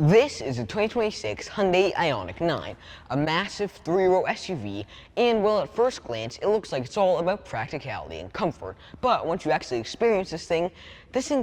This is a 2026 Hyundai Ioniq 9, a massive three-row SUV, and well, at first glance, it looks like it's all about practicality and comfort, but once you actually experience this thing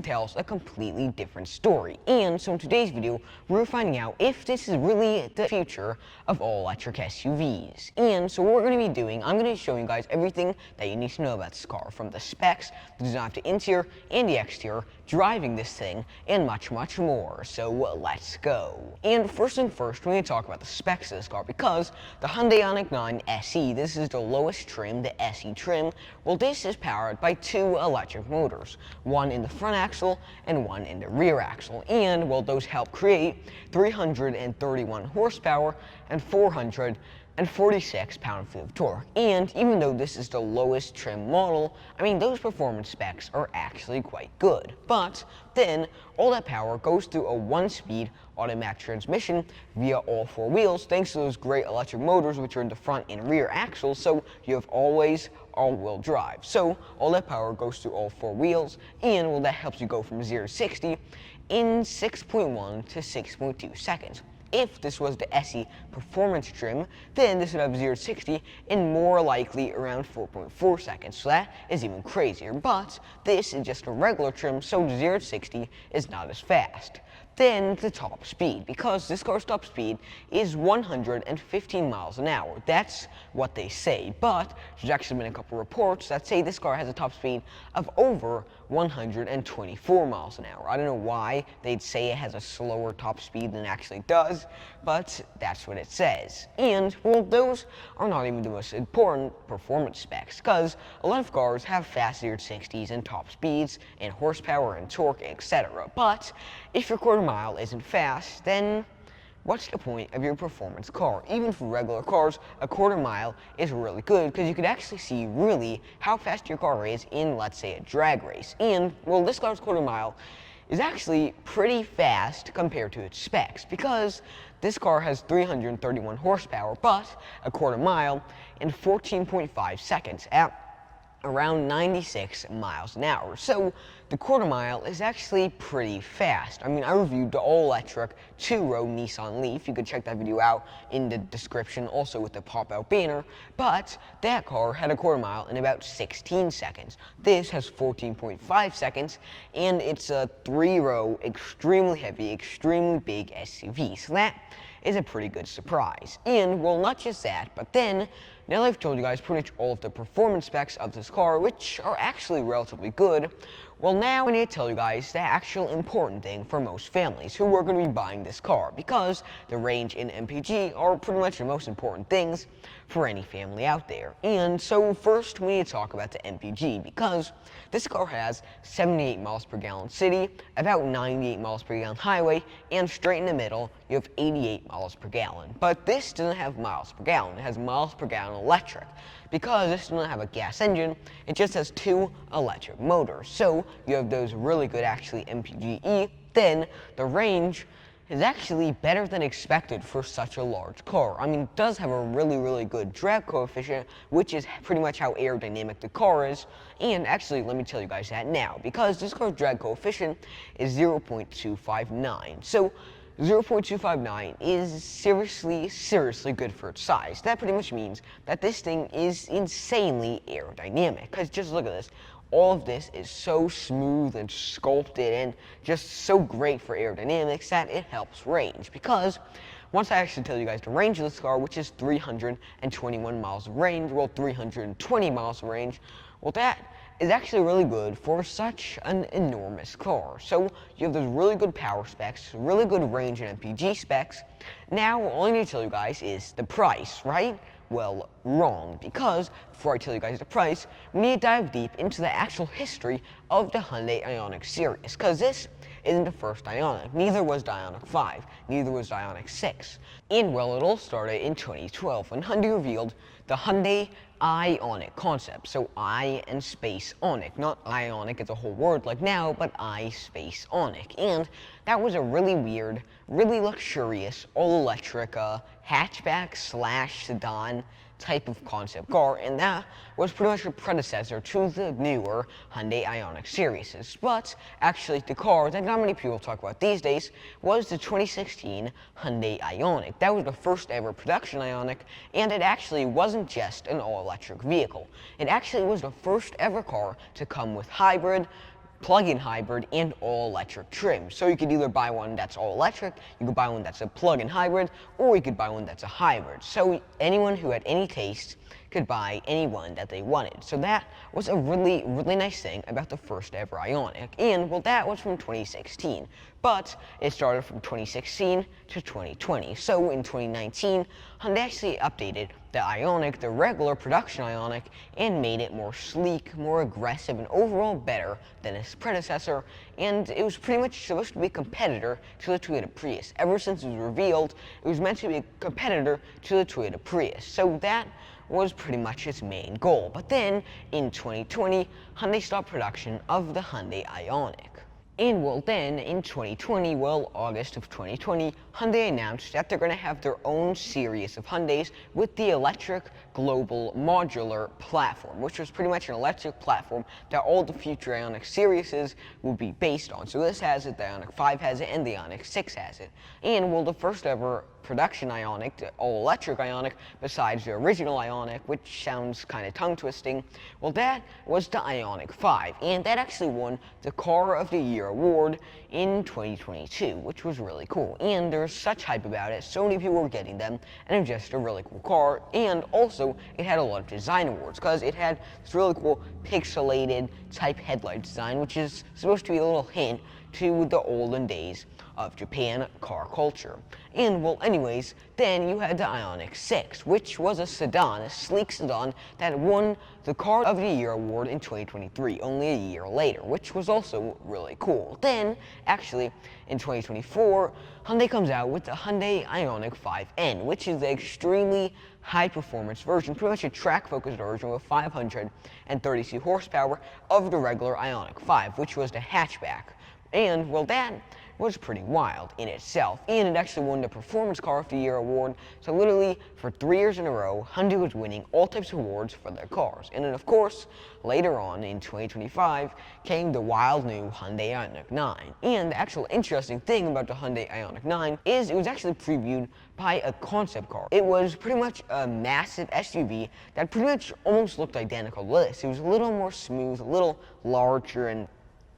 tells a completely different story. And so in today's video, we're finding out if this is really the future of all-electric SUVs. And so what we're going to be doing, I'm going to be showing you guys everything that you need to know about this car, from the specs, the design of the interior and the exterior, driving this thing, and much, much more. So let's go. And first thing first, we need to talk about the specs of this car, because the Hyundai Ioniq 9 SE, this is the lowest trim, the SE trim. Well, this is powered by two electric motors, one in the front axle and one in the rear axle, and well, those help create 331 horsepower and 446 pound-feet of torque. And even though this is the lowest trim model, I mean, those performance specs are actually quite good. But then all that power goes through a one-speed automatic transmission via all four wheels, thanks to those great electric motors which are in the front and rear axles, so you have always all-wheel drive. So all that power goes through all four wheels, and well, that helps you go from 0 to 60 in 6.1 to 6.2 seconds. If this was the SE performance trim, then this would have 0 to 60 in more likely around 4.4 seconds, so that is even crazier. But this is just a regular trim, so 0 to 60 is not as fast. Then the top speed, because this car's top speed is 115 miles an hour. That's what they say, but there's actually been a couple reports that say this car has a top speed of over 124 miles an hour. I don't know why they'd say it has a slower top speed than it actually does, but that's what it says. And well, those are not even the most important performance specs, because a lot of cars have fast 0 to 60s and top speeds and horsepower and torque, etc. But if your quarter mile isn't fast, then what's the point of your performance car? Even for regular cars, a quarter mile is really good, because you could actually see really how fast your car is in, let's say, a drag race. And well, this car's quarter mile is actually pretty fast compared to its specs, because this car has 331 horsepower, but a quarter mile in 14.5 seconds at around 96 miles an hour. So the quarter mile is actually pretty fast. I mean, I reviewed the all-electric two-row Nissan Leaf. You could check that video out in the description, also with the pop-out banner. But that car had a quarter mile in about 16 seconds. This has 14.5 seconds, and it's a three-row, extremely heavy, extremely big SUV. So that is a pretty good surprise. And well, not just that, but then now that I've told you guys pretty much all of the performance specs of this car, which are actually relatively good, well, now I need to tell you guys the actual important thing for most families who are going to be buying this car, because the range and MPG are pretty much the most important things for any family out there. And so first we need to talk about the MPG, because this car has 78 miles per gallon city, about 98 miles per gallon highway, and straight in the middle you have 88 miles per gallon. But this doesn't have miles per gallon, it has miles per gallon electric. Because this doesn't have a gas engine, it just has two electric motors. So you have those really good actually MPGe, then the range is actually better than expected for such a large car. I mean, it does have a really good drag coefficient, which is pretty much how aerodynamic the car is. And actually, let me tell you guys that now, because this car's drag coefficient is 0.259. So 0.259 is seriously good for its size. That pretty much means that this thing is insanely aerodynamic, because just look at this. All of this is so smooth and sculpted and just so great for aerodynamics that it helps range. Because once I actually tell you guys the range of this car, which is 321 miles of range, well, 320 miles of range, well, that is actually really good for such an enormous car. So you have those really good power specs, really good range and MPG specs. Now all I need to tell you guys is the price, right? Well, wrong, because before I tell you guys the price, we need to dive deep into the actual history of the Hyundai Ioniq series, because this isn't the first Ioniq. Neither was the Ioniq 5, neither was the Ioniq 6. And well, it all started in 2012 when Hyundai revealed the Hyundai Ioniq concept. So I and space Oniq, not Ioniq as a whole word like now, but I space Oniq. And that was a really weird, really luxurious, all-electric hatchback slash sedan type of concept car, and that was pretty much a predecessor to the newer Hyundai Ioniq series. But actually, the car that not many people talk about these days was the 2016 Hyundai Ioniq. That was the first ever production Ioniq, and it actually wasn't just an all-electric vehicle. It actually was the first ever car to come with hybrid, plug-in hybrid, and all-electric trim. So you could either buy one that's all-electric, you could buy one that's a plug-in hybrid, or you could buy one that's a hybrid. So anyone who had any taste could buy any one that they wanted. So that was a really, really nice thing about the first ever Ioniq. And, well, that was from 2016. But it started from 2016 to 2020. So in 2019, Hyundai actually updated the Ioniq, the regular production Ioniq, and made it more sleek, more aggressive, and overall better than its predecessor. And it was pretty much supposed to be a competitor to the Toyota Prius. Ever since it was revealed, it was meant to be a competitor to the Toyota Prius. So that was pretty much its main goal. But then, in 2020, Hyundai stopped production of the Hyundai Ioniq. And, well, then, in 2020, well, August of 2020, Hyundai announced that they're going to have their own series of Hyundais with the electric global modular platform, which was pretty much an electric platform that all the future Ioniq series will be based on. So this has it, the Ioniq 5 has it, and the Ioniq 6 has it. And, well, the first ever production Ioniq, the all-electric Ioniq, besides the original Ioniq, which sounds kind of tongue-twisting, well, that was the Ioniq 5, and that actually won the Car of the Year award in 2022, which was really cool. And there's such hype about it, so many people were getting them, and it was just a really cool car. And also, it had a lot of design awards, because it had this really cool pixelated type headlight design, which is supposed to be a little hint to the olden days of Japan car culture. And, well, anyways, then you had the Ioniq 6, which was a sedan, a sleek sedan that won the Car of the Year award in 2023, only a year later, which was also really cool. Then, actually, in 2024, Hyundai comes out with the Hyundai Ioniq 5N, which is the extremely high-performance version, pretty much a track-focused version with 532 horsepower of the regular Ioniq 5, which was the hatchback. And, well, that was pretty wild in itself, and it actually won the Performance Car of the Year award. So literally, for 3 years in a row, Hyundai was winning all types of awards for their cars. And then, of course, later on in 2025 came the wild new Hyundai Ioniq 9. And the actual interesting thing about the Hyundai Ioniq 9 is it was actually previewed by a concept car. It was pretty much a massive SUV that pretty much almost looked identical to this. It was a little more smooth, a little larger, and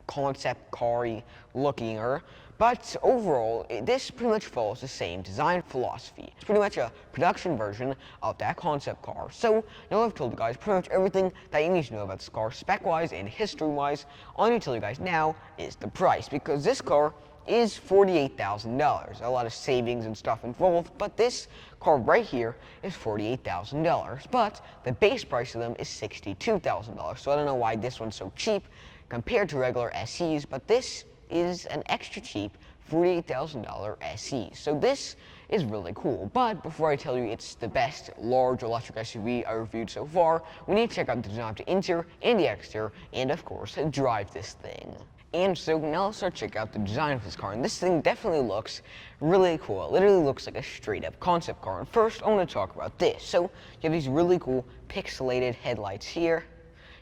concept car-y lookinger, but overall, this pretty much follows the same design philosophy. It's pretty much a production version of that concept car. So now I've told you guys pretty much everything that you need to know about this car, spec-wise and history-wise. All I need to tell you guys now is the price, because this car is $48,000. A lot of savings and stuff involved, but this car right here is $48,000. But the base price of them is $62,000. So I don't know why this one's so cheap compared to regular SEs, but this is an extra cheap $48,000 SE. So this is really cool. But before I tell you it's the best large electric SUV I reviewed so far, we need to check out the design of the interior and the exterior, and of course, drive this thing. And so now let's start checking out the design of this car. And this thing definitely looks really cool. It literally looks like a straight up concept car. And first, I want to talk about this. So you have these really cool pixelated headlights here.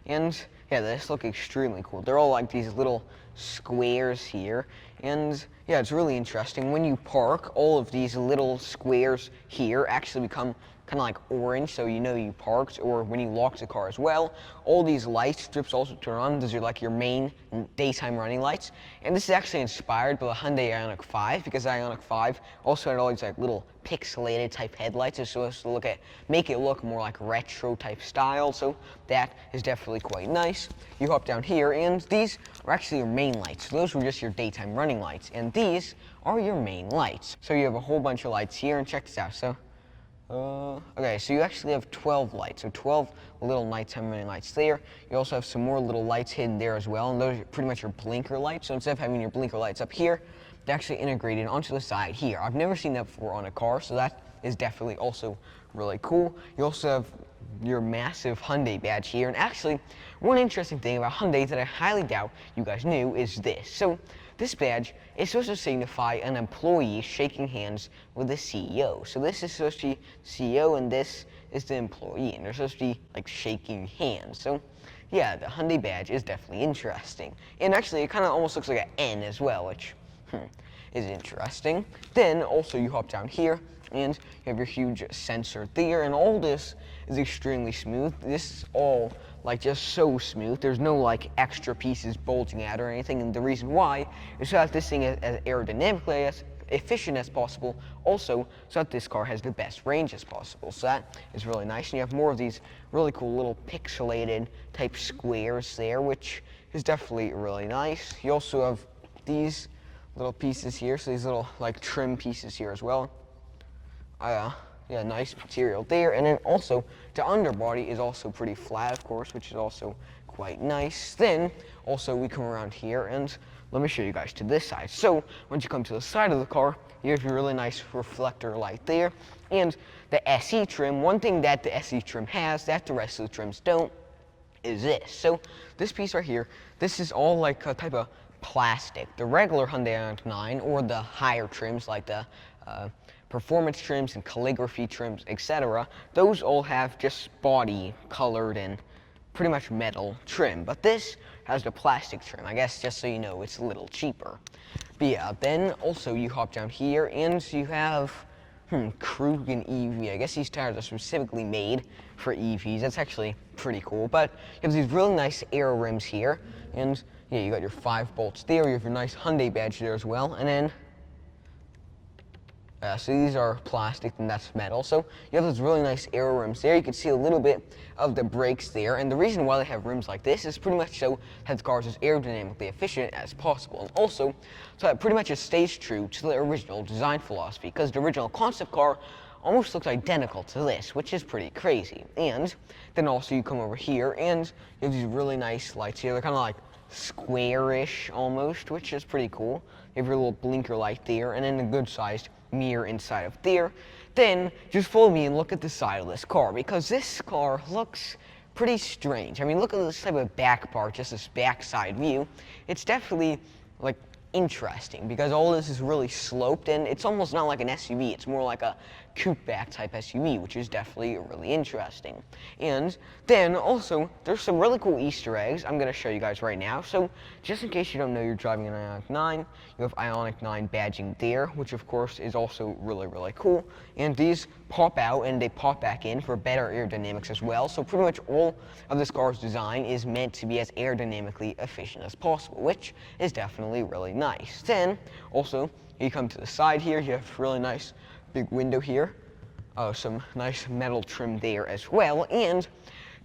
And yeah, this look extremely cool. They're all like these little squares here. And yeah, it's really interesting. When you park, all of these little squares here actually become kind of like orange, so you know you parked, or when you lock the car as well. All these light strips also turn on. Those are like your main daytime running lights. And this is actually inspired by the Hyundai Ioniq 5, because the Ioniq 5 also had all these like little pixelated type headlights. It's supposed to make it look more like retro type style, so that is definitely quite nice. You hop down here, and these are actually your main lights. So those were just your daytime running lights, and these are your main lights. So you have a whole bunch of lights here, and check this out. So okay, so you actually have 12 lights, so 12 little nighttime running lights there. You also have some more little lights hidden there as well, and those are pretty much your blinker lights. So instead of having your blinker lights up here, they're actually integrated onto the side here. I've never seen that before on a car, so that is definitely also really cool. You also have your massive Hyundai badge here, and actually, one interesting thing about Hyundai that I highly doubt you guys knew is this. So this badge is supposed to signify an employee shaking hands with the CEO. So this is supposed to be CEO and this is the employee, and they're supposed to be like shaking hands. So yeah, the Hyundai badge is definitely interesting. And actually it kind of almost looks like an N as well, which is interesting. Then also you hop down here and you have your huge sensor there, and all this is extremely smooth. This is all like just so smooth. There's no like extra pieces bulging out or anything, and the reason why is so that this thing is as aerodynamically as efficient as possible, also so that this car has the best range as possible. So that is really nice, and you have more of these really cool little pixelated type squares there, which is definitely really nice. You also have these little pieces here, so these little like trim pieces here as well. Yeah, nice material there. And then also the underbody is also pretty flat, of course, which is also quite nice. Then also we come around here and let me show you guys to this side. So once you come to the side of the car, you have your really nice reflector light there. And the SE trim, one thing that the SE trim has that the rest of the trims don't is this. So this piece right here, this is all like a type of plastic. The regular Hyundai Ioniq 9 or the higher trims like the performance trims and calligraphy trims, etc., those all have just body colored and pretty much metal trim, but this has the plastic trim. I guess just so you know, it's a little cheaper. But yeah, then also you hop down here and you have Krug and EV. I guess these tires are specifically made for EVs. That's actually pretty cool. But you have these really nice aero rims here, and yeah, you got your 5 bolts there. You have your nice Hyundai badge there as well, and then so these are plastic and that's metal. So you have those really nice aero rims there. You can see a little bit of the brakes there. And the reason why they have rims like this is pretty much so that the car is as aerodynamically efficient as possible. And also, so that pretty much it stays true to the original design philosophy, because the original concept car almost looks identical to this, which is pretty crazy. And then also you come over here and you have these really nice lights here. They're kind of like squarish almost, which is pretty cool. You have your little blinker light there, and then a good sized mirror inside of there. Then just follow me and look at the side of this car, because this car looks pretty strange. I mean, look at this type of back part, just this backside view. It's definitely like interesting because all this is really sloped, and it's almost not like an SUV. It's more like a coupe back type SUV, which is definitely really interesting. And then also there's some really cool Easter eggs I'm going to show you guys right now. So just in case you don't know you're driving an Ioniq 9, you have Ioniq 9 badging there, which of course is also really cool. And these pop out and they pop back in for better aerodynamics as well. So pretty much all of this car's design is meant to be as aerodynamically efficient as possible, which is definitely really nice. Then also you come to the side here, you have really nice big window here, some nice metal trim there as well, and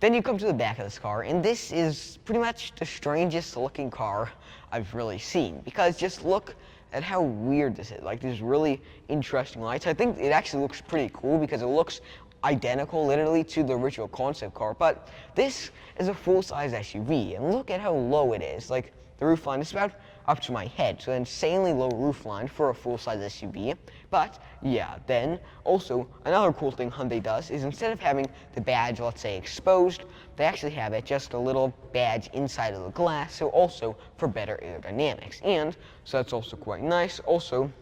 then you come to the back of this car, and this is pretty much the strangest looking car I've really seen, because just look at how weird this is. Like, these really interesting lights. I think it actually looks pretty cool because it looks identical literally to the original concept car, but this is a full-size SUV, and look at how low it is. Like, the roofline is about up to my head, so an insanely low roofline for a full-size SUV. But yeah, then also another cool thing Hyundai does is instead of having the badge, let's say, exposed, they actually have it just a little badge inside of the glass, so also for better aerodynamics. And so that's also quite nice. Also,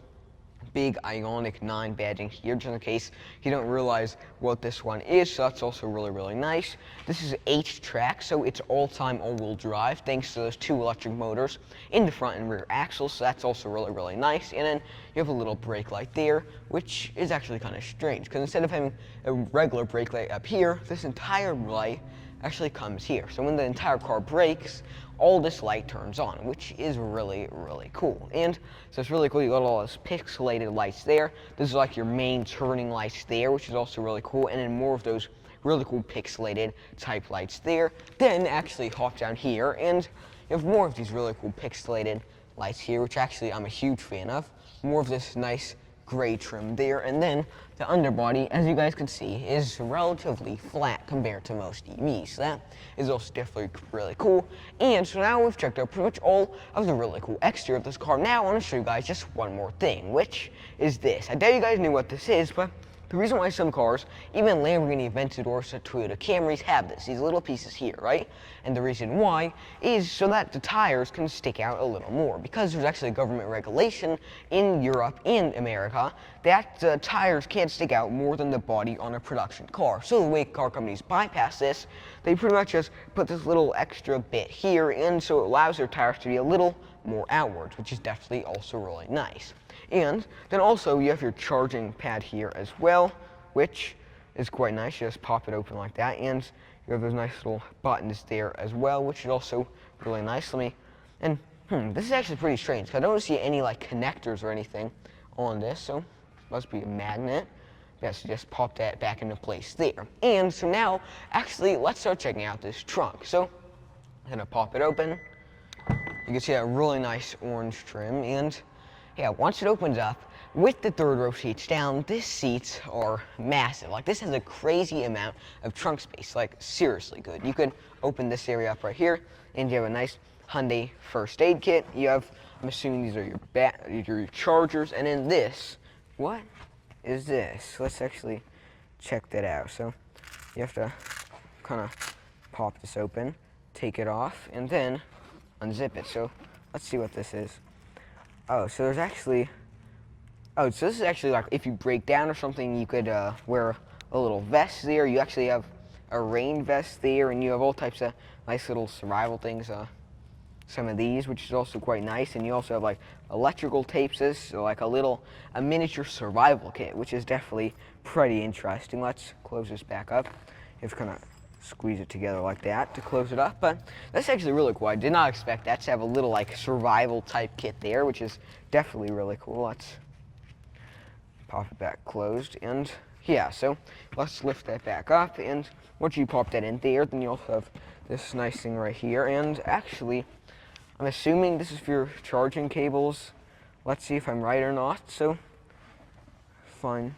big Ioniq 9 badging here, just in case you don't realize what this one is, so that's also really nice. This is H-Track, so it's all-time all-wheel drive, thanks to those 2 electric motors in the front and rear axles, so that's also really nice. And then you have a little brake light there, which is actually kind of strange, because instead of having a regular brake light up here, this entire light actually comes here. So when the entire car brakes, all this light turns on, which is really cool. And so it's really cool. You got all those pixelated lights there. This is like your main turning lights there, which is also really cool. And then more of those really cool pixelated type lights there. Then actually hop down here and you have more of these really cool pixelated lights here, which actually I'm a huge fan of. More of this nice gray trim there, and then the underbody, as you guys can see, is relatively flat compared to most EVs. So that is also definitely really cool. And so now we've checked out pretty much all of the really cool exterior of this car. Now I want to show you guys just one more thing, which is this. I doubt you guys knew what this is, but The reason why some cars, even Lamborghini Aventadors or Toyota Camrys, have these little pieces here, right? And the reason why is so that the tires can stick out a little more, because there's actually a government regulation in Europe and America that tires can't stick out more than the body on a production car. So the way car companies bypass this, they pretty much just put this little extra bit here, and so it allows their tires to be a little more outwards, which is definitely also really nice. And then also you have your charging pad here as well, which is quite nice. You just pop it open like that, and you have those nice little buttons there as well, which is also really nice. This is actually pretty strange because I don't see any like connectors or anything on this, so must be a magnet. Yes, you just pop that back into place there. And so now, actually, let's start checking out this trunk. So I'm gonna pop it open. You can see a really nice orange trim, and yeah, once it opens up, with the third row seats down, these seats are massive. Like, this has a crazy amount of trunk space, like seriously good. You could open this area up right here, and you have a nice Hyundai first aid kit. You have, I'm assuming these are your chargers, and then this, what is this? Let's actually check that out. So you have to kind of pop this open, take it off, and then unzip it. So let's see what this is. Oh, so there's actually, so this is actually like if you break down or something, you could wear a little vest there. You actually have a rain vest there, and you have all types of nice little survival things. Some of these, which is also quite nice, and you also have like electrical tapes, so like a miniature survival kit, which is definitely pretty interesting. Let's close this back up. You have to kind of squeeze it together like that to close it up, but that's actually really cool. I did not expect that to have a little like survival type kit there, which is definitely really cool. Let's pop it back closed, and yeah, so let's lift that back up, and once you pop that in there, then you also have this nice thing right here, and actually I'm assuming this is for your charging cables. Let's see if I'm right or not. So fine,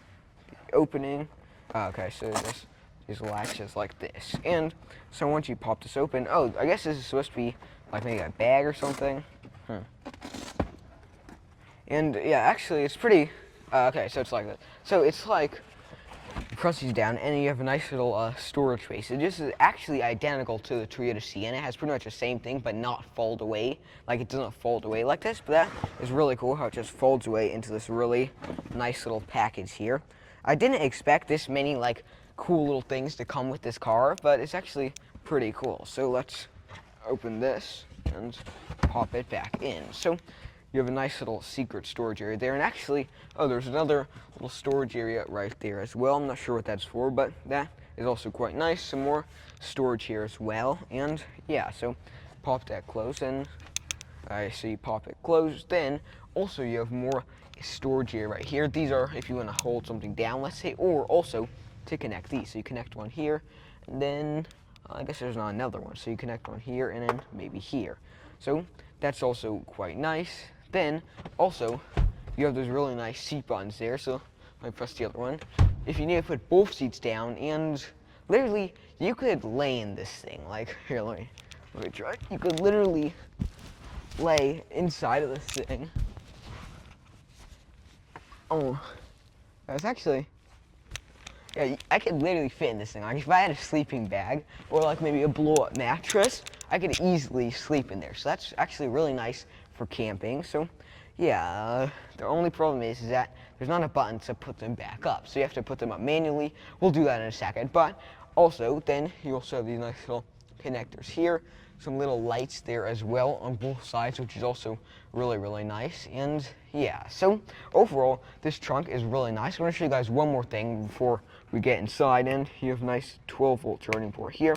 opening. Okay, so this these latches like this, and so once you pop this open, oh, I guess this is supposed to be like maybe a bag or something. And yeah, actually it's pretty, okay, so it's like that. So it's like, you press these down, and you have a nice little storage space. It just is actually identical to the Toyota Sienna. It has pretty much the same thing, but not fold away. Like, it doesn't fold away like this, but that is really cool how it just folds away into this really nice little package here. I didn't expect this many, like, cool little things to come with this car, but it's actually pretty cool. So let's open this and pop it back in. So you have a nice little secret storage area there, and actually, oh, there's another little storage area right there as well. I'm not sure what that's for, but that is also quite nice. Some more storage here as well, and yeah, so pop that closed, and I see pop it closed. Then also you have more storage area right here. These are if you want to hold something down, let's say, or also to connect these. So you connect one here, and then I guess there's not another one, so you connect one here and then maybe here. So that's also quite nice. Then also you have those really nice seat buttons there, so let me press the other one. If you need to put both seats down, and literally you could lay in this thing. Like, here, let me try. You could literally lay inside of this thing. Oh, that's actually, yeah, I could literally fit in this thing. Like, if I had a sleeping bag or like maybe a blow-up mattress, I could easily sleep in there. So that's actually really nice for camping. So yeah, the only problem is that there's not a button to put them back up, so you have to put them up manually. We'll do that in a second. But also then you also have these nice little connectors here, some little lights there as well on both sides, which is also really nice. And yeah, so overall this trunk is really nice. I'm going to show you guys one more thing before we get inside, and you have a nice 12-volt charging port here,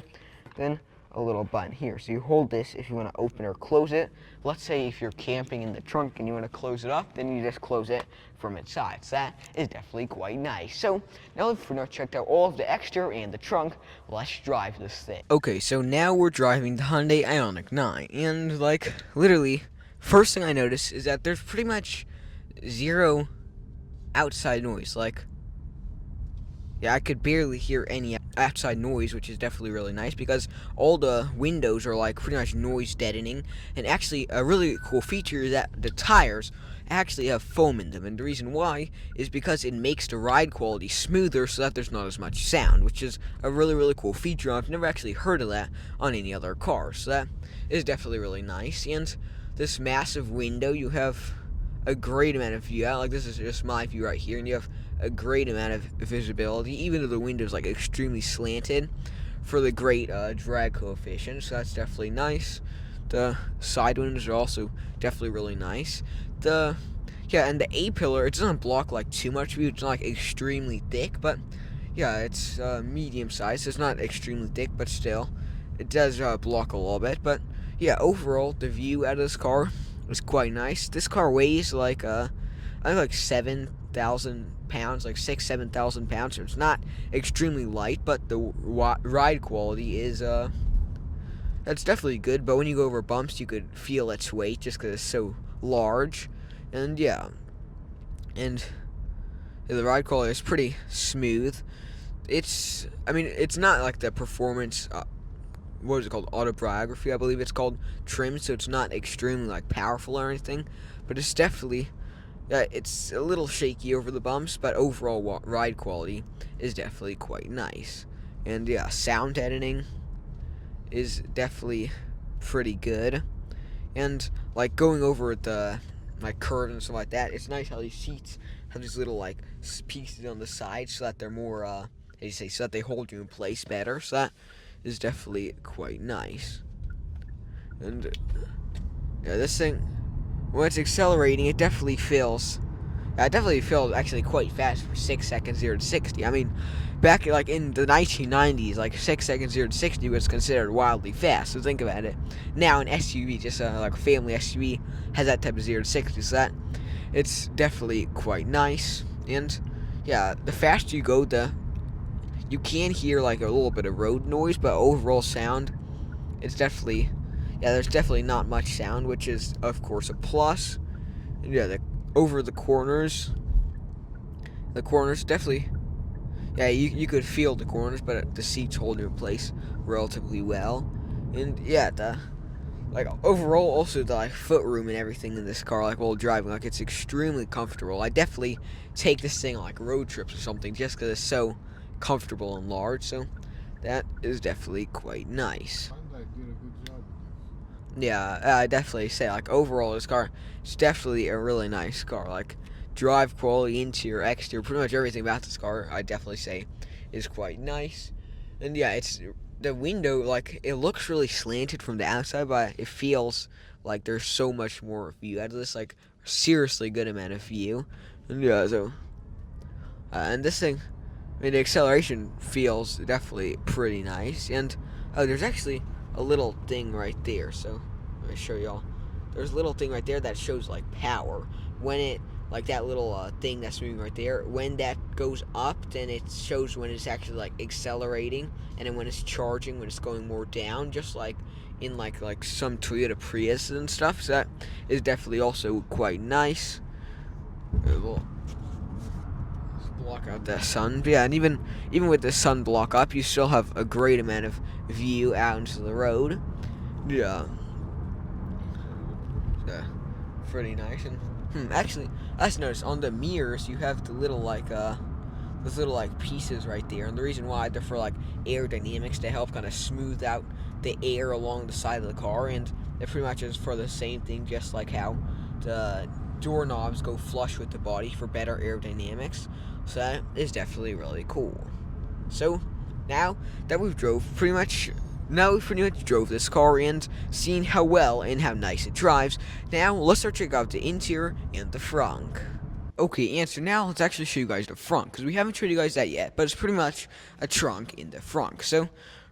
then a little button here. So you hold this if you want to open or close it. Let's say if you're camping in the trunk and you want to close it up, then you just close it from inside. So that is definitely quite nice. So now that we've checked out all of the exterior and the trunk, let's drive this thing. Okay, so now we're driving the Hyundai Ioniq 9, and like literally first thing I notice is that there's pretty much zero outside noise. Like, yeah, I could barely hear any outside noise, which is definitely really nice because all the windows are like pretty much noise deadening. And actually a really cool feature is that the tires actually have foam in them, and the reason why is because it makes the ride quality smoother so that there's not as much sound, which is a really, really cool feature. I've never actually heard of that on any other car, so that is definitely really nice. And this massive window, you have a great amount of view out. Like, this is just my view right here, and you have a great amount of visibility, even though the window's like extremely slanted for the great drag coefficient, so that's definitely nice. The side windows are also definitely really nice. And the A pillar, it doesn't block like too much view. It's not like extremely thick, but yeah, it's medium size. So it's not extremely thick, but still, it does block a little bit. But yeah, overall, the view out of this car is quite nice. This car weighs like I think like 7,000 pounds, like 7,000 pounds. So it's not extremely light, but the ride quality is that's definitely good. But when you go over bumps, you could feel its weight just because it's so large. And yeah, and the ride quality is pretty smooth. It's not like the performance. What is it called? Autobiography, I believe it's called, trim. So it's not extremely like powerful or anything, but it's definitely. It's a little shaky over the bumps, but overall ride quality is definitely quite nice. And yeah, sound editing is definitely pretty good. And like going over the like curves and stuff like that, it's nice how these seats have these little like pieces on the side so that they're more how do you say, so that they hold you in place better. So that is definitely quite nice. And yeah, this thing, when it's accelerating, it definitely feels. It definitely feels actually quite fast for 6 seconds 0 to 60. I mean, back like in the 1990s, like 6 seconds 0 to 60 was considered wildly fast. So think about it. Now an SUV, just like a family SUV, has that type of 0 to 60. So that it's definitely quite nice. And yeah, the faster you go, you can hear like a little bit of road noise, but overall sound, it's definitely. Yeah, there's definitely not much sound, which is, of course, a plus. And yeah, over the corners definitely. Yeah, you could feel the corners, but the seats hold you in place relatively well. And yeah, like overall, also the like foot room and everything in this car, like while driving, like it's extremely comfortable. I definitely take this thing on like road trips or something just because it's so comfortable and large. So that is definitely quite nice. Hyundai did a good job with this. Yeah, I definitely say like overall this car is definitely a really nice car. Like drive quality, interior, exterior, pretty much everything about this car I definitely say is quite nice. And yeah, it's the window, like it looks really slanted from the outside, but it feels like there's so much more view out of this, like seriously good amount of view. And yeah, so and this thing, I mean, the acceleration feels definitely pretty nice. And oh, there's actually a little thing right there. So let me show y'all. There's a little thing right there that shows like power. When it, like that little thing that's moving right there, when that goes up, then it shows when it's actually like accelerating, and then when it's charging, when it's going more down, just like in like some Toyota Prius and stuff. So that is definitely also quite nice. We'll block out the sun. But yeah, and even with the sun block up, you still have a great amount of view out into the road. Yeah. Pretty nice. And actually, I just noticed on the mirrors you have the little like those little like pieces right there, and the reason why they're for like aerodynamics to help kind of smooth out the air along the side of the car, and it pretty much is for the same thing, just like how the doorknobs go flush with the body for better aerodynamics. So that is definitely really cool. So now that we've pretty much drove this car and seen how well and how nice it drives, now let's start checking out the interior and the frunk. Okay, and so now let's actually show you guys the front, because we haven't showed you guys that yet, but it's pretty much a trunk in the front. So we're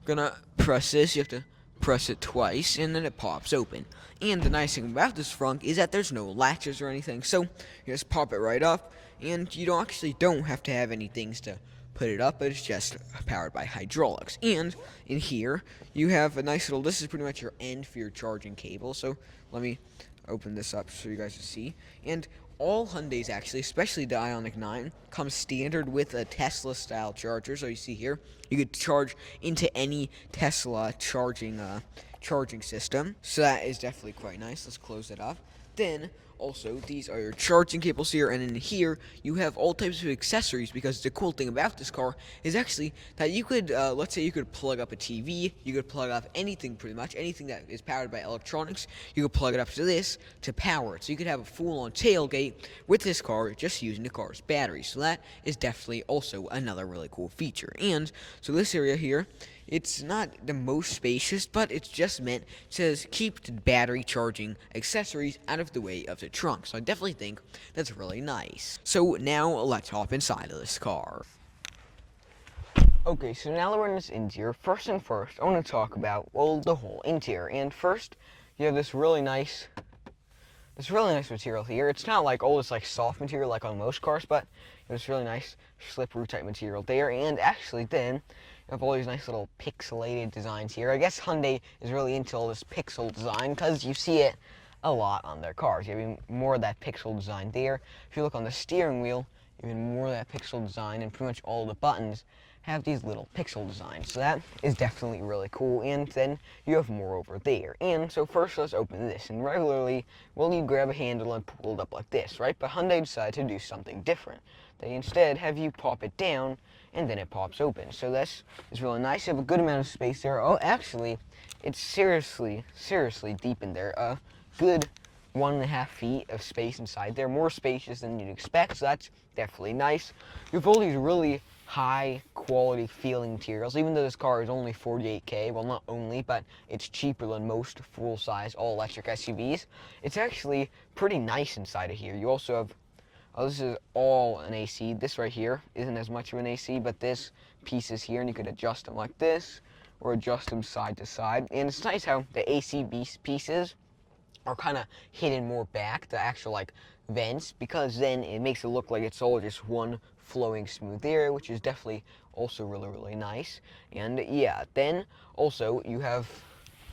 gonna press this. You have to press it twice, and then it pops open. And the nice thing about this front is that there's no latches or anything, so you just pop it right up, and you don't have to have any things to put it up, but it's just powered by hydraulics. And in here, you have a nice little, this is pretty much your end for your charging cable. So let me open this up so you guys can see. And all Hyundais actually, especially the Ioniq 9, come standard with a Tesla style charger. So you see here, you could charge into any Tesla charging system. So that is definitely quite nice. Let's close it up. Then also, these are your charging cables here, and in here, you have all types of accessories, because the cool thing about this car is actually that you could, let's say you could plug up a TV, you could plug up anything pretty much, anything that is powered by electronics, you could plug it up to this to power it. So you could have a full-on tailgate with this car just using the car's battery. So that is definitely also another really cool feature. And so this area here, it's not the most spacious, but it's just meant to keep the battery charging accessories out of the way of the trunk. So I definitely think that's really nice. So now let's hop inside of this car. Okay, so now that we're in this interior, first and first, I want to talk about, well, the whole interior. And first, you have this really nice material here. It's not like, oh, it's like soft material like on most cars, but it's really nice slippery type material there. And actually then, you have all these nice little pixelated designs here. I guess Hyundai is really into all this pixel design because you see it a lot on their cars. You have even more of that pixel design there. If you look on the steering wheel, even more of that pixel design, and pretty much all the buttons have these little pixel designs. So that is definitely really cool. And then you have more over there. And so first let's open this. And regularly, well, you grab a handle and pull it up like this, right? But Hyundai decided to do something different. They instead have you pop it down and then it pops open. So this is really nice. You have a good amount of space there. Oh, actually, it's seriously deep in there. A good 1.5 feet of space inside there. More spacious than you'd expect, so that's definitely nice. You have all these really high quality feeling materials, even though this car is only 48K, well, not only, but it's cheaper than most full-size all-electric SUVs. It's actually pretty nice inside of here. You also have, oh, this is all an AC. This right here isn't as much of an AC, but this piece is here, and you could adjust them like this, or adjust them side to side. And it's nice how the AC pieces are kind of hidden more back, the actual like vents, because then it makes it look like it's all just one flowing smooth area, which is definitely also really nice. And yeah, then also you have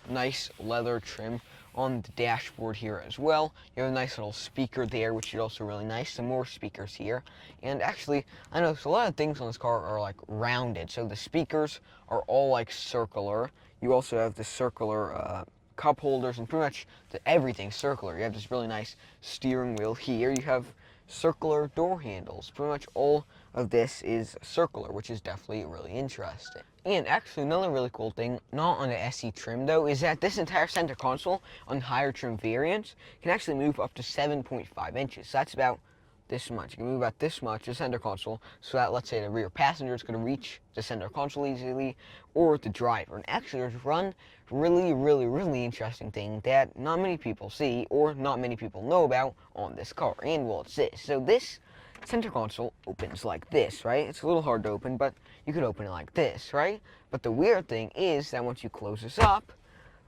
nice leather trim on the dashboard here as well. You have a nice little speaker there, which is also really nice. Some more speakers here. And actually, I noticed a lot of things on this car are like rounded. So the speakers are all like circular. You also have the circular cup holders, and pretty much everything circular. You have this really nice steering wheel here. You have circular door handles. Pretty much all of this is circular, which is definitely really interesting. And actually, another really cool thing, not on the SE trim though, is that this entire center console on higher trim variants can actually move up to 7.5 inches. So that's about this much. You can move about this much the center console, so that, let's say, the rear passenger is going to reach the center console easily, or the driver. And actually, there's one really interesting thing that not many people see, or not many people know about on this car. And well, it's this. So this center console opens like this, right? It's a little hard to open, but you could open it like this, right? But the weird thing is that once you close this up,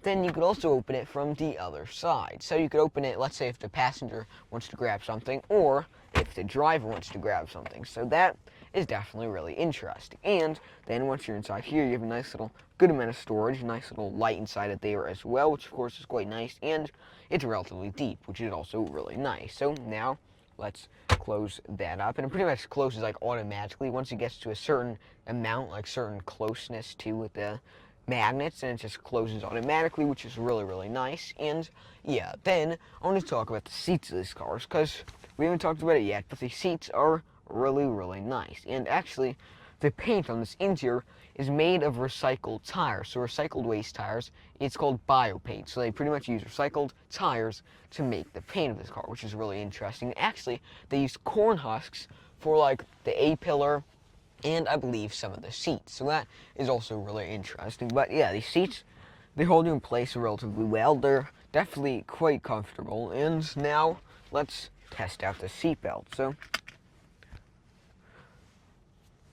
then you could also open it from the other side. So you could open it, let's say, if the passenger wants to grab something, or if the driver wants to grab something. So that is definitely really interesting. And then once you're inside here, you have a nice little, good amount of storage, a nice little light inside it there as well, which of course is quite nice, and it's relatively deep, which is also really nice. So now, let's close that up, and it pretty much closes like automatically once it gets to a certain amount, like certain closeness to the magnets, and it just closes automatically, which is really nice. And yeah, then I want to talk about the seats of these cars, because we haven't talked about it yet, but the seats are really nice. And actually, the paint on this interior is made of recycled tires. So recycled waste tires, it's called biopaint. So they pretty much use recycled tires to make the paint of this car, which is really interesting. Actually, they use corn husks for like the A-pillar, and I believe some of the seats. So that is also really interesting. But yeah, these seats, they hold you in place relatively well. They're definitely quite comfortable. And now let's test out the seatbelt. So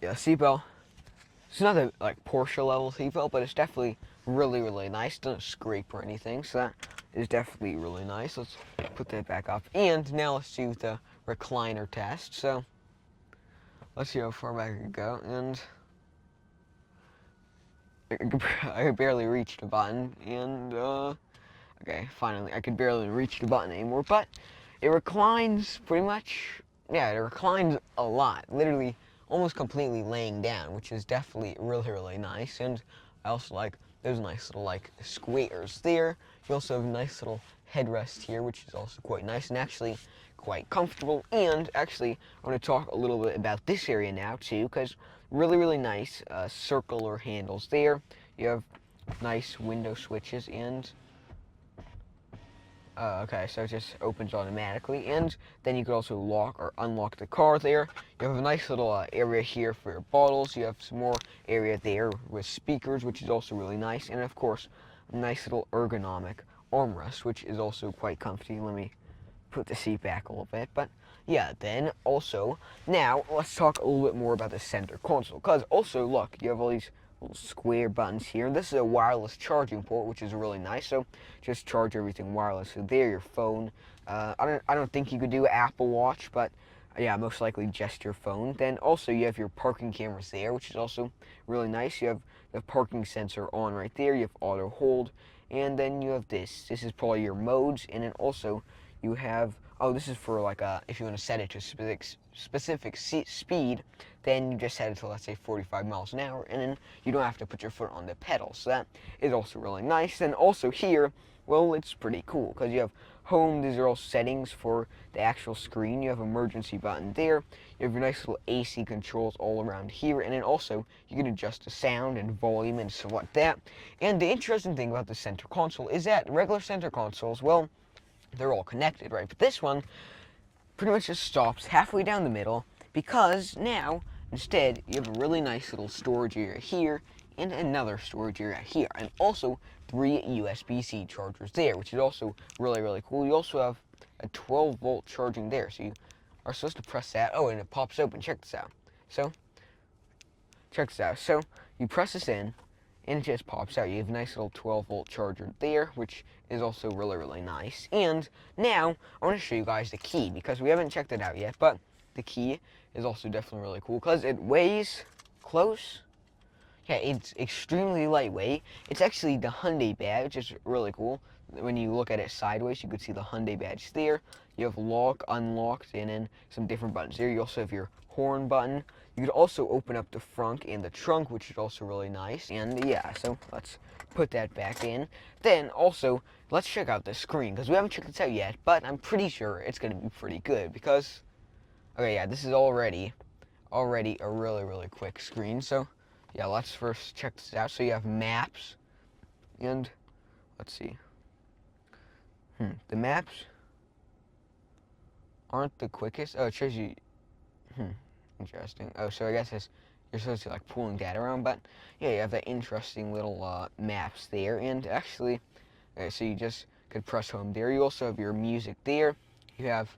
yeah, seatbelt. It's not a like Porsche level seatbelt, but it's definitely really nice. It doesn't scrape or anything, so that is definitely really nice. Let's put that back up. And now let's do the recliner test. So let's see how far back I can go. And I could barely reach the button. And okay, finally, I could barely reach the button anymore. But it reclines pretty much. Yeah, it reclines a lot. Literally, almost completely laying down, which is definitely really nice. And I also like those nice little like squares there. You also have nice little headrest here, which is also quite nice and actually quite comfortable. And actually, I want to talk a little bit about this area now too, because really nice circular handles there. You have nice window switches and okay, so it just opens automatically, and then you could also lock or unlock the car there. You have a nice little area here for your bottles. You have some more area there with speakers, which is also really nice, and of course, a nice little ergonomic armrest, which is also quite comfy. Let me put the seat back a little bit, but yeah, then also, now let's talk a little bit more about the center console, because also, look, you have all these little square buttons here. This is a wireless charging port, which is really nice, so just charge everything wireless. So there, your phone, I don't think you could do Apple Watch, but yeah, most likely just your phone. Then also you have your parking cameras there, which is also really nice. You have the parking sensor on right there, you have auto hold, and then you have this is probably your modes, and then also you have, oh, this is for like if you want to set it to a specific speed, then you just set it to, let's say, 45 miles an hour, and then you don't have to put your foot on the pedal. So that is also really nice. And also here, well, it's pretty cool because you have home. These are all settings for the actual screen. You have emergency button there. You have your nice little AC controls all around here, and then also you can adjust the sound and volume and stuff like that. And the interesting thing about the center console is that regular center consoles, well, they're all connected, right? But this one pretty much just stops halfway down the middle, because now instead you have a really nice little storage area here and another storage area here, and also 3 USB-C chargers there, which is also really cool. You also have a 12-volt charging there, so you are supposed to press that. Oh, and it pops open. Check this out. So you press this in, and it just pops out. You have a nice little 12-volt charger there, which is also really nice. And now I want to show you guys the key, because we haven't checked it out yet, but the key is also definitely really cool because it weighs close. Yeah, it's extremely lightweight. It's actually the Hyundai badge, which is really cool. When you look at it sideways, you can see the Hyundai badge there. You have lock, unlocked, and then some different buttons there. You also have your horn button. You could also open up the front and the trunk, which is also really nice. And yeah, so let's put that back in. Then also, let's check out the screen, because we haven't checked this out yet, but I'm pretty sure it's going to be pretty good, because, okay, yeah, this is already a really quick screen. So yeah, let's first check this out. So you have maps, and let's see. The maps aren't the quickest. Oh, it shows you. Interesting. Oh, so I guess you're supposed to like pulling data around, but yeah, you have that interesting little maps there, and actually, okay, so you just could press home there. You also have your music there. You have,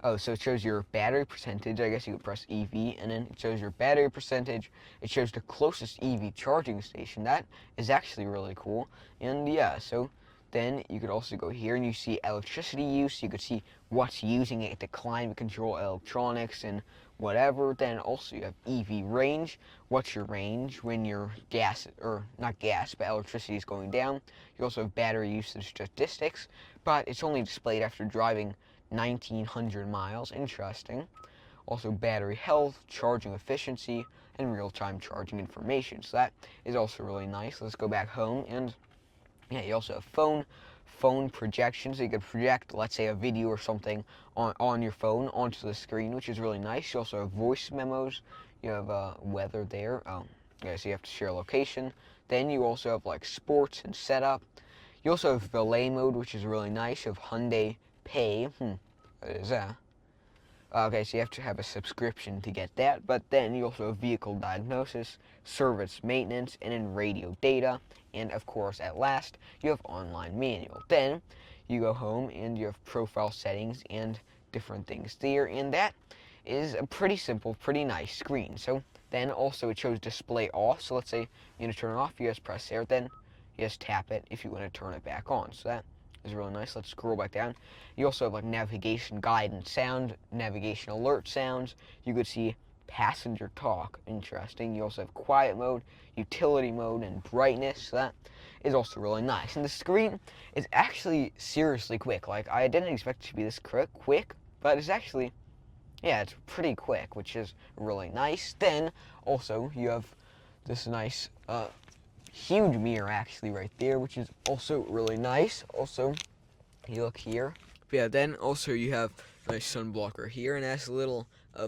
oh, so it shows your battery percentage. I guess you could press EV, and then it shows your battery percentage. It shows the closest EV charging station. That is actually really cool. And yeah, so then you could also go here and you see electricity use. You could see what's using it, the climate control, electronics, and whatever. Then also you have EV range. What's your range when your gas, or not gas, but electricity is going down. You also have battery usage statistics, but it's only displayed after driving 1,900 miles. Interesting. Also battery health, charging efficiency, and real-time charging information. So that is also really nice. Let's go back home, and yeah, you also have phone projection, so you could project, let's say, a video or something on your phone onto the screen, which is really nice. You also have voice memos. You have weather there. Yeah, so you have to share location. Then you also have like sports and setup. You also have valet mode, which is really nice. You have Hyundai Pay. What is that? Okay, so you have to have a subscription to get that, but then you also have vehicle diagnosis, service maintenance, and then radio data, and of course, at last, you have online manual. Then you go home and you have profile settings and different things there, and that is a pretty simple, pretty nice screen. So then also it shows display off, so let's say you want to turn it off, you just press there, then you just tap it if you want to turn it back on. So that is really nice. Let's scroll back down. You also have like navigation guidance sound, navigation alert sounds. You could see passenger talk. Interesting. You also have quiet mode, utility mode, and brightness. So that is also really nice. And the screen is actually seriously quick. Like, I didn't expect it to be this quick, but it's actually, yeah, it's pretty quick, which is really nice. Then also you have this nice huge mirror actually right there, which is also really nice. Also, You look here. But yeah, then also you have a nice sun blocker here, and that's a little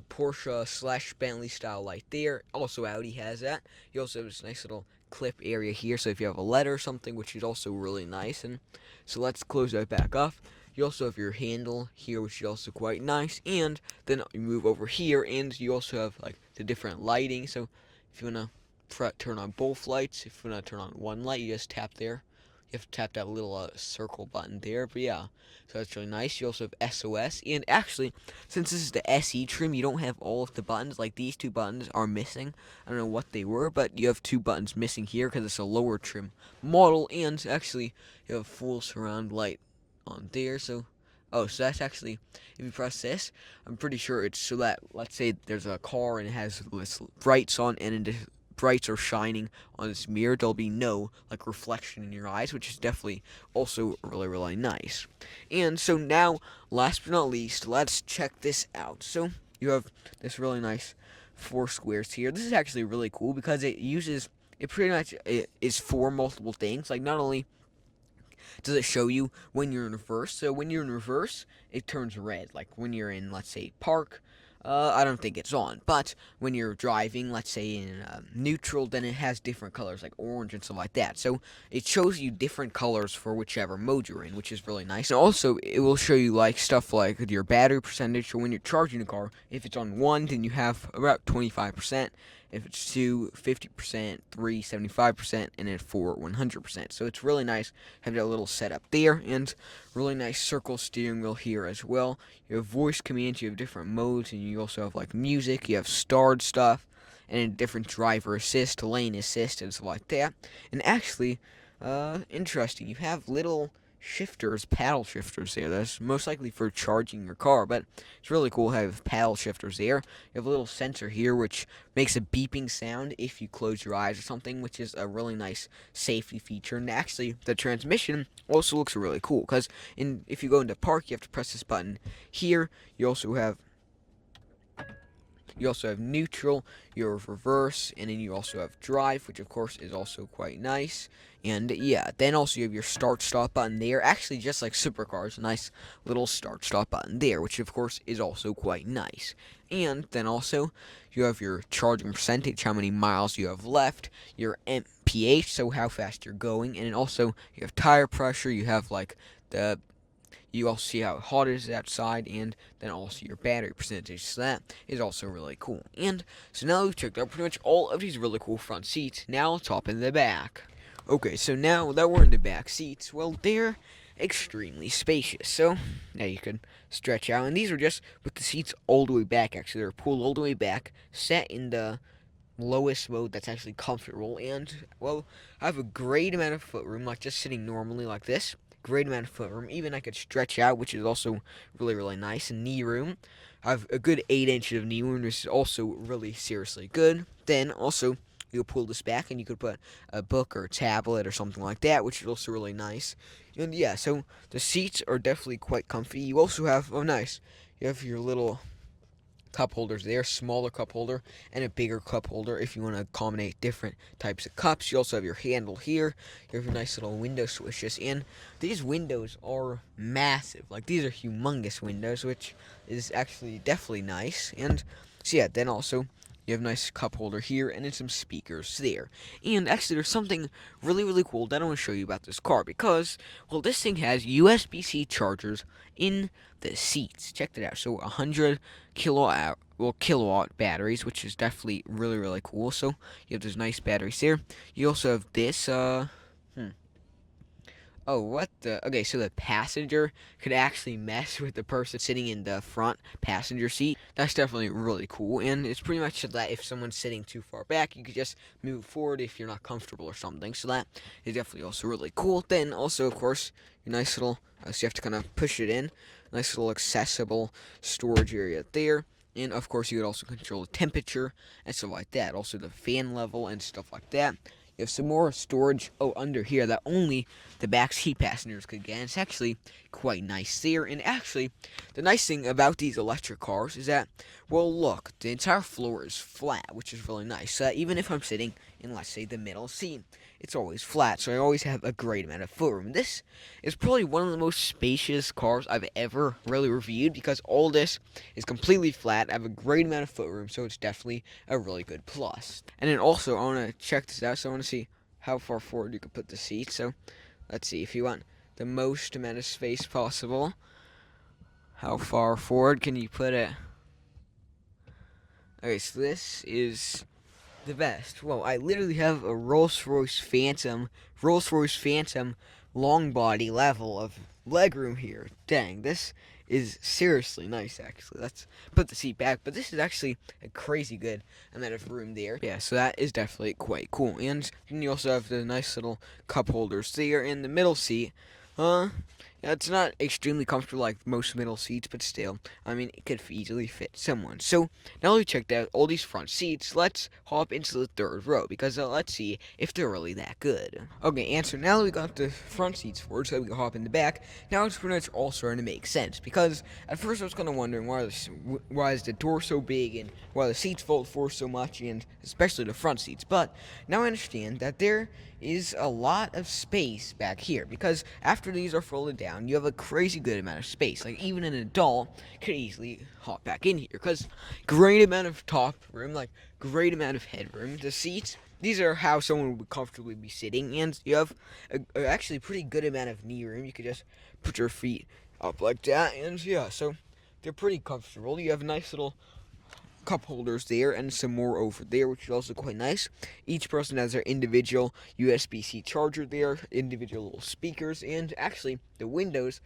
Porsche slash Bentley style light there. Also Audi has that. You also have this nice little clip area here, so if you have a letter or something, which is also really nice. And so let's close that back off. You also have your handle here, which is also quite nice. And then you move over here, and you also have like the different lighting. So if you wanna turn on both lights, if you wanna turn on one light, you just tap there. You have to tap that little circle button there. But yeah, so that's really nice. You also have SOS, and actually, since this is the SE trim, you don't have all of the buttons. Like these two buttons are missing. I don't know what they were, but you have two buttons missing here because it's a lower trim model. And actually, you have full surround light on there. So, oh, so that's actually, if you press this, I'm pretty sure it's so that, let's say there's a car and it has this brights on, and the brights are shining on this mirror, there'll be no like reflection in your eyes, which is definitely also really nice. And so now, last but not least, let's check this out. So you have this really nice four squares here. This is actually really cool because it pretty much it is for multiple things. Like not only does it show you when you're in reverse, so when you're in reverse, it turns red. Like when you're in, let's say, park, I don't think it's on. But when you're driving, let's say in neutral, then it has different colors, like orange and stuff like that. So it shows you different colors for whichever mode you're in, which is really nice. And also, it will show you like stuff like your battery percentage. So when you're charging a car, if it's on 1, then you have about 25%. If it's 2, 50%, 3, 75%, and then 4, 100%. So it's really nice having that little setup there, and really nice circle steering wheel here as well. You have voice commands, you have different modes, and you also have like music, you have starred stuff, and then different driver assist, lane assist, and stuff like that. And actually, interesting, you have little shifters, paddle shifters there. That's most likely for charging your car, but it's really cool to have paddle shifters there. You have a little sensor here which makes a beeping sound if you close your eyes or something, which is a really nice safety feature. And actually, the transmission also looks really cool because if you go into park, you have to press this button here. You also have neutral, you have reverse, and then you also have drive, which of course is also quite nice. And yeah, then also you have your start-stop button there. Actually, just like supercars, a nice little start-stop button there, which of course is also quite nice. And then also you have your charging percentage, how many miles you have left, your MPH, so how fast you're going, and then also you have tire pressure, you have like you also see how hot it is outside, and then also your battery percentage. So that is also really cool. And so now we've checked out pretty much all of these really cool front seats. Now let's hop in the back. Okay, so now that we're in the back seats, well, they're extremely spacious. So now you can stretch out, and these are just with the seats all the way back. Actually, they're pulled all the way back, set in the lowest mode that's actually comfortable, and well, I have a great amount of footroom, like just sitting normally like this. Great amount of footroom. Even I could stretch out, which is also really nice. And knee room, I have a good 8 inches of knee room, which is also really seriously good. Then also you'll pull this back and you could put a book or a tablet or something like that, which is also really nice. And yeah, so the seats are definitely quite comfy. You also have, oh nice, you have your little cup holders there, smaller cup holder and a bigger cup holder if you want to accommodate different types of cups. You also have your handle here. You have your nice little window switches, and these windows are massive. Like these are humongous windows, which is actually definitely nice. And so yeah, then also you have a nice cup holder here and then some speakers there. And actually there's something really cool that I want to show you about this car because, well, this thing has USB-C chargers in the seats. Check that out. So 100 kilowatt batteries, which is definitely really cool. So you have those nice batteries there. You also have this oh, what the? Okay, so the passenger could actually mess with the person sitting in the front passenger seat. That's definitely really cool, and it's pretty much so that if someone's sitting too far back, you could just move forward if you're not comfortable or something. So that is definitely also really cool. Then also, of course, your nice little, so you have to kind of push it in. Nice little accessible storage area there. And of course, you could also control the temperature and stuff like that. Also, the fan level and stuff like that. You have some more storage under here that only the back seat passengers could get. And it's actually quite nice there. And actually, the nice thing about these electric cars is that Well, look, the entire floor is flat, which is really nice. Even if I'm sitting in, let's say, the middle seat, it's always flat, so I always have a great amount of footroom. This is probably one of the most spacious cars I've ever really reviewed because all this is completely flat. I have a great amount of footroom, so it's definitely a really good plus. And then also, I want to check this out, so I want to see how far forward you can put the seat. So, let's see, if you want the most amount of space possible, how far forward can you put it? Okay, so this is the best. Well, I literally have a Rolls-Royce Phantom long body level of legroom here. Dang, this is seriously nice, actually. Let's put the seat back, but this is actually a crazy good amount of room there. Yeah, so that is definitely quite cool. And then you also have the nice little cup holders there in the middle seat. Yeah, it's not extremely comfortable like most middle seats, but still, I mean, it could easily fit someone. So, now that we checked out all these front seats, let's hop into the third row, because let's see if they're really that good. Okay, and so now that we got the front seats forward, so we can hop in the back, now it's pretty much all starting to make sense, because at first I was kind of wondering why is the door so big, and why the seats fold forward so much, and especially the front seats, but now I understand that there is a lot of space back here, because after these are folded down, you have a crazy good amount of space. Like, even an adult could easily hop back in here, because great amount of top room, like, great amount of headroom. The seats, these are how someone would comfortably be sitting, and you have a actually pretty good amount of knee room. You could just put your feet up like that, and yeah, so they're pretty comfortable. You have a nice little cup holders there and some more over there, which is also quite nice. Each person has their individual USB-C charger there, individual little speakers, and actually the windows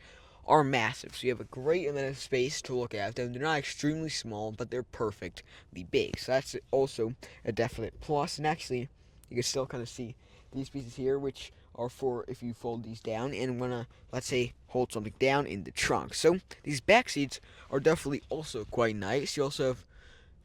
are massive, so you have a great amount of space to look at them. They're not extremely small, but they're perfectly big, so that's also a definite plus. And actually, you can still kind of see these pieces here, which are for if you fold these down and want to, let's say, hold something down in the trunk. So these back seats are definitely also quite nice. You also have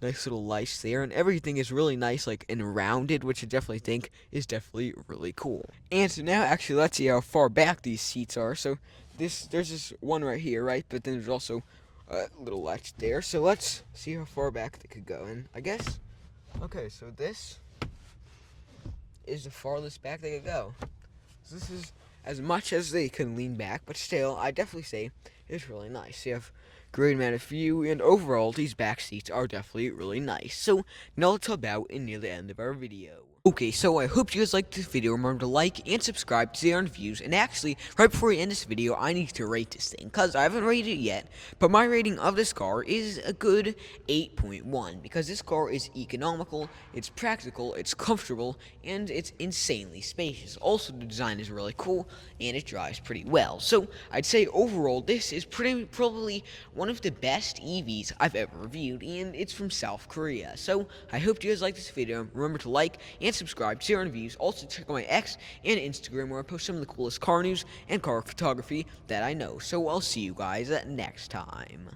nice little lights there, and everything is really nice, like, and rounded, which I definitely think is definitely really cool. And so now, actually, let's see how far back these seats are. So there's this one right here, right? But then there's also a little latch there. So let's see how far back they could go. And I guess, okay, so this is the farthest back they could go. So this is as much as they can lean back, but still, I definitely say it's really nice. You have great amount of view, and overall, these back seats are definitely really nice. So, now let's hop out and near the end of our video. Okay, so I hope you guys liked this video. Remember to like and subscribe to Xaaron Reviews. And actually, right before we end this video, I need to rate this thing, because I haven't rated it yet. But my rating of this car is a good 8.1, because this car is economical, it's practical, it's comfortable, and it's insanely spacious. Also, the design is really cool, and it drives pretty well. So, I'd say overall, this is probably one of the best EVs I've ever reviewed, and it's from South Korea. So, I hope you guys liked this video. Remember to like and subscribe to Xaaron Reviews. Also, check out my X and Instagram, where I post some of the coolest car news and car photography that I know. So, I'll see you guys next time.